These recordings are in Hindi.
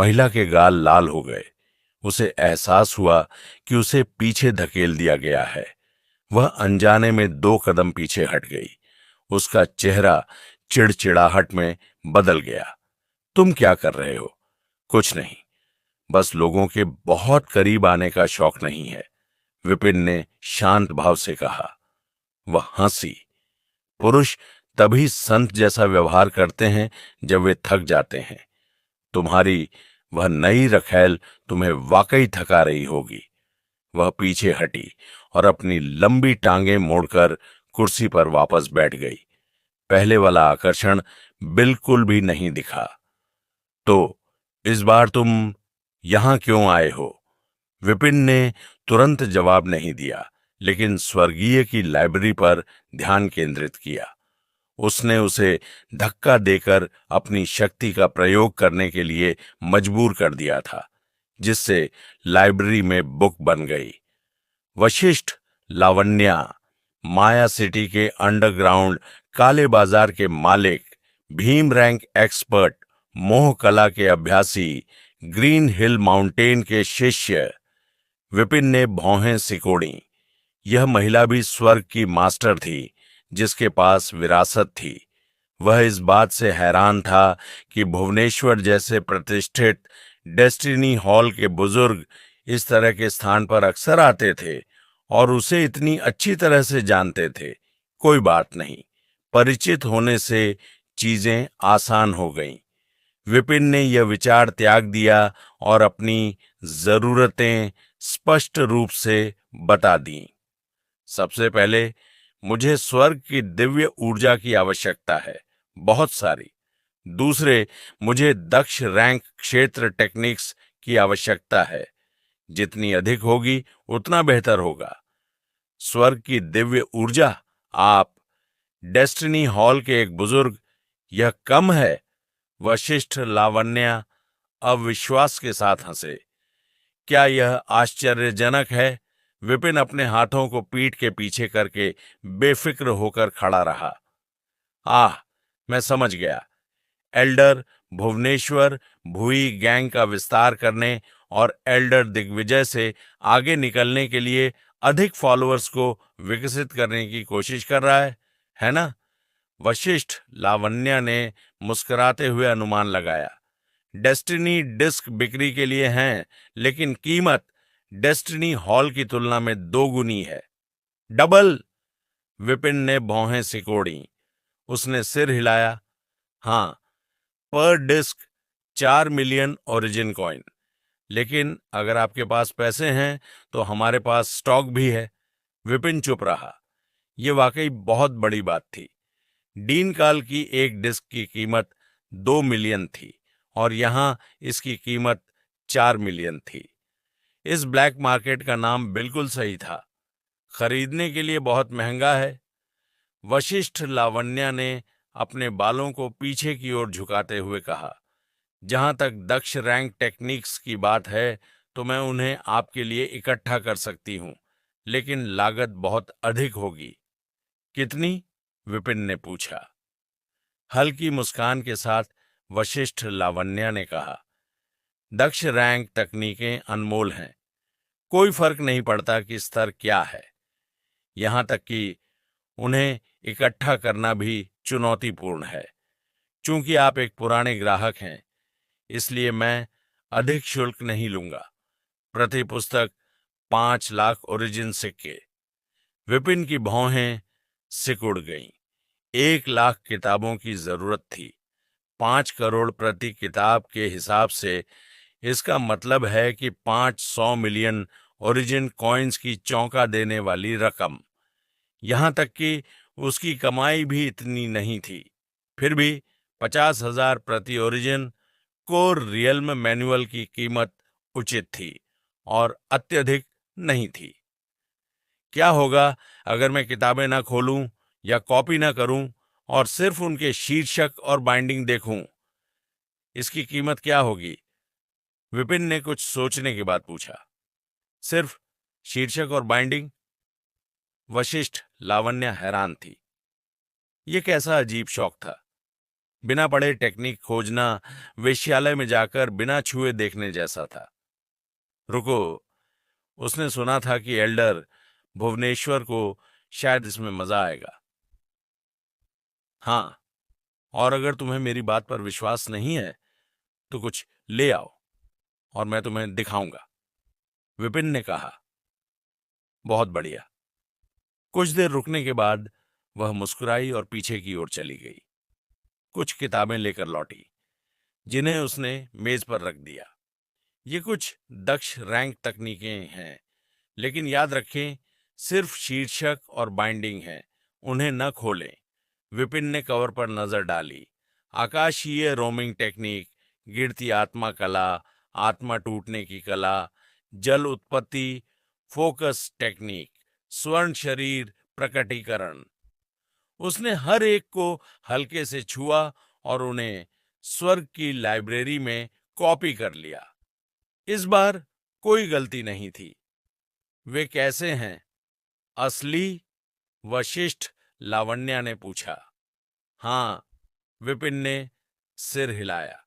महिला के गाल लाल हो गए। उसे एहसास हुआ कि उसे पीछे धकेल दिया गया है। वह अनजाने में 2 कदम पीछे हट गई। उसका चेहरा चिड़चिड़ाहट में बदल गया। तुम क्या कर रहे हो? कुछ नहीं, बस लोगों के बहुत करीब आने का शौक नहीं है, विपिन ने शांत भाव से कहा। वह हंसी। पुरुष तभी संत जैसा व्यवहार करते हैं जब वे थक जाते हैं। तुम्हारी वह नई रखैल तुम्हें वाकई थका रही होगी। वह पीछे हटी और अपनी लंबी टांगें मोड़कर कुर्सी पर वापस बैठ गई। पहले वाला आकर्षण बिल्कुल भी नहीं दिखा। तो इस बार तुम यहां क्यों आए हो? विपिन ने तुरंत जवाब नहीं दिया, लेकिन स्वर्गीय की लाइब्रेरी पर ध्यान केंद्रित किया। उसने उसे धक्का देकर अपनी शक्ति का प्रयोग करने के लिए मजबूर कर दिया था, जिससे लाइब्रेरी में बुक बन गई। वशिष्ठ लावण्या, माया सिटी के अंडरग्राउंड काले बाजार के मालिक, भीम रैंक एक्सपर्ट, मोह कला के अभ्यासी, ग्रीन हिल माउंटेन के शिष्य। विपिन ने भौहें सिकोड़ी। यह महिला भी स्वर्ग की मास्टर थी, जिसके पास विरासत थी। वह इस बात से हैरान था कि भुवनेश्वर जैसे प्रतिष्ठित डेस्टिनी हॉल के बुजुर्ग इस तरह के स्थान पर अक्सर आते थे और उसे इतनी अच्छी तरह से जानते थे। कोई बात नहीं, परिचित होने से चीजें आसान हो गईं। विपिन ने यह विचार त्याग दिया और अपनी जरूरतें स्पष्ट रूप से बता दीं। सबसे पहले मुझे स्वर्ग की दिव्य ऊर्जा की आवश्यकता है, बहुत सारी। दूसरे, मुझे दक्ष रैंक क्षेत्र टेक्निक्स की आवश्यकता है। जितनी अधिक होगी उतना बेहतर होगा। स्वर्ग की दिव्य ऊर्जा? आप डेस्टिनी हॉल के एक बुजुर्ग, यह कम है? वशिष्ठ लावण्या अविश्वास के साथ हंसे। क्या यह आश्चर्यजनक है? विपिन अपने हाथों को पीठ के पीछे करके बेफिक्र होकर खड़ा रहा। आह, मैं समझ गया। एल्डर भुवनेश्वर भुई गैंग का विस्तार करने और एल्डर दिग्विजय से आगे निकलने के लिए अधिक फॉलोअर्स को विकसित करने की कोशिश कर रहा है ना? वशिष्ठ लावण्या ने मुस्कुराते हुए अनुमान लगाया। डेस्टिनी डिस्क बिक्री के लिए हैं, लेकिन कीमत डेस्टिनी हॉल की तुलना में 2 गुनी है। डबल! विपिन ने भौहें सिकोड़ी। उसने सिर हिलाया। हाँ, पर डिस्क 4 मिलियन ओरिजिन कॉइन। लेकिन अगर आपके पास पैसे हैं तो हमारे पास स्टॉक भी है। विपिन चुप रहा। यह वाकई बहुत बड़ी बात थी। डीन काल की एक डिस्क की कीमत 2 मिलियन थी और यहां इसकी कीमत 4 मिलियन थी। इस ब्लैक मार्केट का नाम बिल्कुल सही था। खरीदने के लिए बहुत महंगा है। वशिष्ठ लावण्या ने अपने बालों को पीछे की ओर झुकाते हुए कहा। जहां तक दक्ष रैंक टेक्निक्स की बात है तो मैं उन्हें आपके लिए इकट्ठा कर सकती हूं, लेकिन लागत बहुत अधिक होगी। कितनी? विपिन ने पूछा। हल्की मुस्कान के साथ वशिष्ठ लावण्या ने कहा, दक्ष रैंक तकनीकें अनमोल हैं। कोई फर्क नहीं पड़ता कि स्तर क्या है। यहां तक कि उन्हें इकट्ठा करना भी चुनौतीपूर्ण है। चूंकि आप एक पुराने ग्राहक हैं, इसलिए मैं अधिक शुल्क नहीं लूंगा। प्रति पुस्तक 5 लाख ओरिजिन सिक्के। विपिन की भौहें सिकुड़ गईं। 1 लाख किताबों की जरूरत थी। 5 करोड़ प्रति किताब के हिसाब से इसका मतलब है कि 500 मिलियन ओरिजिन कॉइन्स की चौंका देने वाली रकम। यहां तक कि उसकी कमाई भी इतनी नहीं थी। फिर भी 50,000 प्रति ओरिजिन कोर रियल्म मैनुअल की कीमत उचित थी और अत्यधिक नहीं थी। क्या होगा अगर मैं किताबें ना खोलूं या कॉपी ना करूं और सिर्फ उनके शीर्षक और बाइंडिंग देखूं? इसकी कीमत क्या होगी? विपिन ने कुछ सोचने के बाद पूछा। सिर्फ शीर्षक और बाइंडिंग? वशिष्ठ लावण्या हैरान थी। यह कैसा अजीब शौक था? बिना पढ़े टेक्निक खोजना वेश्यालय में जाकर बिना छुए देखने जैसा था। रुको, उसने सुना था कि एल्डर भुवनेश्वर को शायद इसमें मजा आएगा। हाँ, और अगर तुम्हें मेरी बात पर विश्वास नहीं है तो कुछ ले आओ और मैं तुम्हें दिखाऊंगा, विपिन ने कहा। बहुत बढ़िया। कुछ देर रुकने के बाद वह मुस्कुराई और पीछे की ओर चली गई। कुछ किताबें लेकर लौटी, जिन्हें उसने मेज पर रख दिया। ये कुछ दक्ष रैंक तकनीकें हैं, लेकिन याद रखें, सिर्फ शीर्षक और बाइंडिंग है, उन्हें न खोलें। विपिन ने कवर पर नजर डाली। आकाशीय रोमिंग टेक्निक, गिरती आत्मा कला, आत्मा टूटने की कला, जल उत्पत्ति, फोकस टेक्निक, स्वर्ण शरीर प्रकटीकरण। उसने हर एक को हल्के से छुआ और उन्हें स्वर्ग की लाइब्रेरी में कॉपी कर लिया। इस बार कोई गलती नहीं थी। वे कैसे हैं? असली? वशिष्ठ लावण्या ने पूछा। हाँ, विपिन ने सिर हिलाया।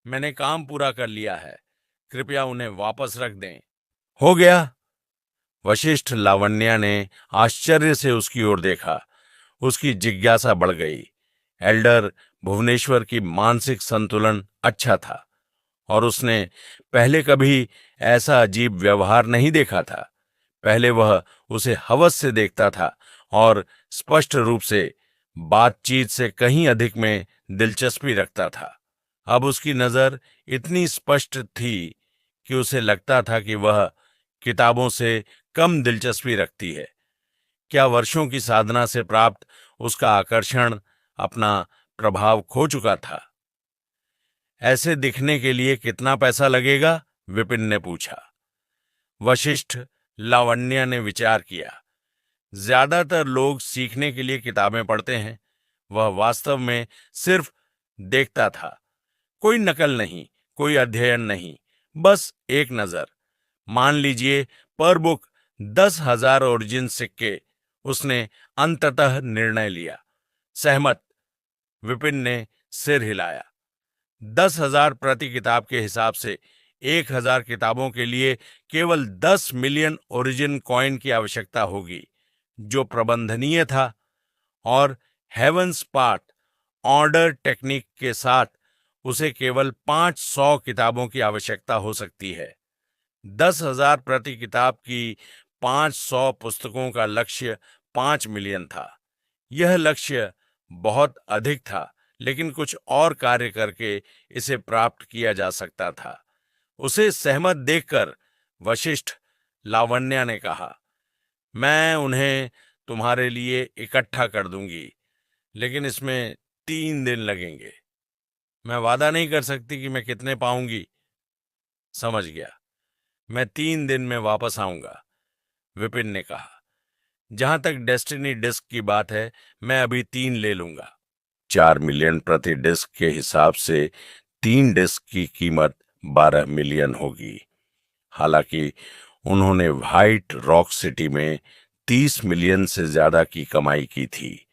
मैंने काम पूरा कर लिया है, कृपया उन्हें वापस रख दें। हो गया? वशिष्ठ लावण्या ने आश्चर्य से उसकी ओर देखा। उसकी जिज्ञासा बढ़ गई। एल्डर भुवनेश्वर की मानसिक संतुलन अच्छा था और उसने पहले कभी ऐसा अजीब व्यवहार नहीं देखा था। पहले वह उसे हवस से देखता था और स्पष्ट रूप से बातचीत से कहीं अधिक में दिलचस्पी रखता था। अब उसकी नजर इतनी स्पष्ट थी कि उसे लगता था कि वह किताबों से कम दिलचस्पी रखती है। क्या वर्षों की साधना से प्राप्त उसका आकर्षण अपना प्रभाव खो चुका था? ऐसे दिखने के लिए कितना पैसा लगेगा? विपिन ने पूछा। वशिष्ठ लावण्या ने विचार किया। ज्यादातर लोग सीखने के लिए किताबें पढ़ते हैं। वह वास्तव में सिर्फ देखता था। कोई नकल नहीं, कोई अध्ययन नहीं, बस एक नजर। मान लीजिए पर बुक 10,000 ओरिजिन सिक्के। उसने अंततः निर्णय लिया। सहमत? विपिन ने सिर हिलाया। 10,000 प्रति किताब के हिसाब से 1,000 किताबों के लिए केवल 10 मिलियन ओरिजिन कॉइन की आवश्यकता होगी, जो प्रबंधनीय था। और हेवंस पार्ट ऑर्डर टेक्निक के साथ उसे केवल 500 किताबों की आवश्यकता हो सकती है। 10,000 प्रति किताब की 500 पुस्तकों का लक्ष्य 5 मिलियन था। यह लक्ष्य बहुत अधिक था, लेकिन कुछ और कार्य करके इसे प्राप्त किया जा सकता था। उसे सहमत देखकर वशिष्ठ लावण्या ने कहा, मैं उन्हें तुम्हारे लिए इकट्ठा कर दूंगी, लेकिन इसमें 3 दिन लगेंगे। मैं वादा नहीं कर सकती कि मैं कितने पाऊंगी। समझ गया, मैं 3 दिन में वापस आऊंगा, विपिन ने कहा। जहां तक डेस्टिनी डिस्क की बात है, मैं अभी 3 ले लूंगा। 4 मिलियन प्रति डिस्क के हिसाब से 3 डिस्क की कीमत 12 मिलियन होगी। हालांकि उन्होंने व्हाइट रॉक सिटी में 30 मिलियन से ज्यादा की कमाई की थी,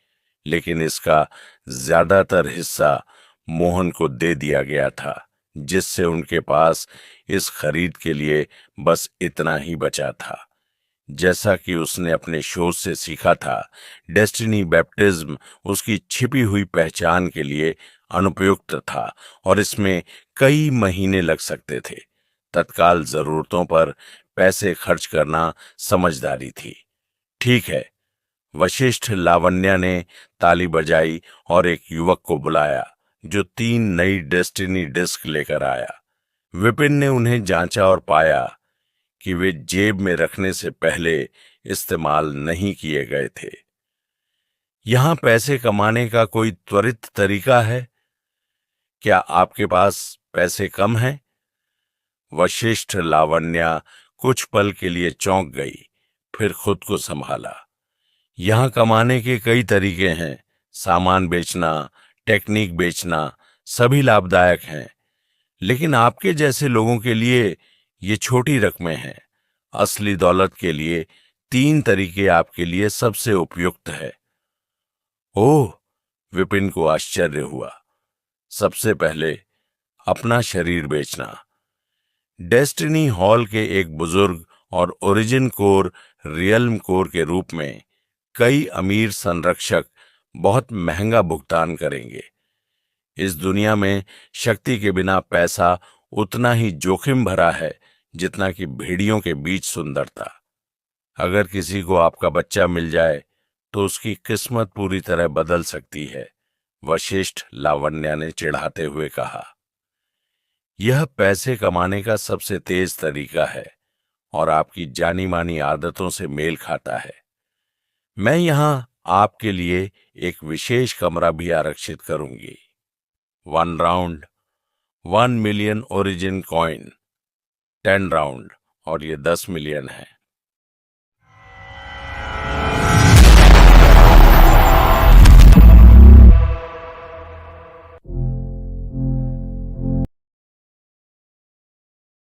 लेकिन इसका ज्यादातर हिस्सा मोहन को दे दिया गया था, जिससे उनके पास इस खरीद के लिए बस इतना ही बचा था। जैसा कि उसने अपने शोध से सीखा था, डेस्टिनी बैप्टिज्म उसकी छिपी हुई पहचान के लिए अनुपयुक्त था और इसमें कई महीने लग सकते थे। तत्काल जरूरतों पर पैसे खर्च करना समझदारी थी। ठीक है, वशिष्ठ लावण्या ने ताली बजाई और एक युवक को बुलाया, जो 3 नई डेस्टिनी डिस्क लेकर आया। विपिन ने उन्हें जांचा और पाया कि वे जेब में रखने से पहले इस्तेमाल नहीं किए गए थे। यहां पैसे कमाने का कोई त्वरित तरीका है? क्या आपके पास पैसे कम हैं? वशिष्ठ लावण्या कुछ पल के लिए चौंक गई, फिर खुद को संभाला। यहां कमाने के कई तरीके हैं। सामान बेचना, टेक्निक बेचना, सभी लाभदायक हैं, लेकिन आपके जैसे लोगों के लिए ये छोटी रकमें हैं। असली दौलत के लिए 3 तरीके आपके लिए सबसे उपयुक्त है। ओह, विपिन को आश्चर्य हुआ। सबसे पहले अपना शरीर बेचना। डेस्टिनी हॉल के एक बुजुर्ग और ओरिजिन कोर रियल्म कोर के रूप में कई अमीर संरक्षक बहुत महंगा भुगतान करेंगे। इस दुनिया में शक्ति के बिना पैसा उतना ही जोखिम भरा है जितना कि भेड़ियों के बीच सुंदरता। अगर किसी को आपका बच्चा मिल जाए तो उसकी किस्मत पूरी तरह बदल सकती है, वशिष्ठ लावण्या ने चिढ़ाते हुए कहा। यह पैसे कमाने का सबसे तेज तरीका है और आपकी जानी मानी आदतों से मेल खाता है। मैं यहां आपके लिए एक विशेष कमरा भी आरक्षित करूंगी। 1 round 1 million origin coin, 10 round और ये 10 मिलियन है।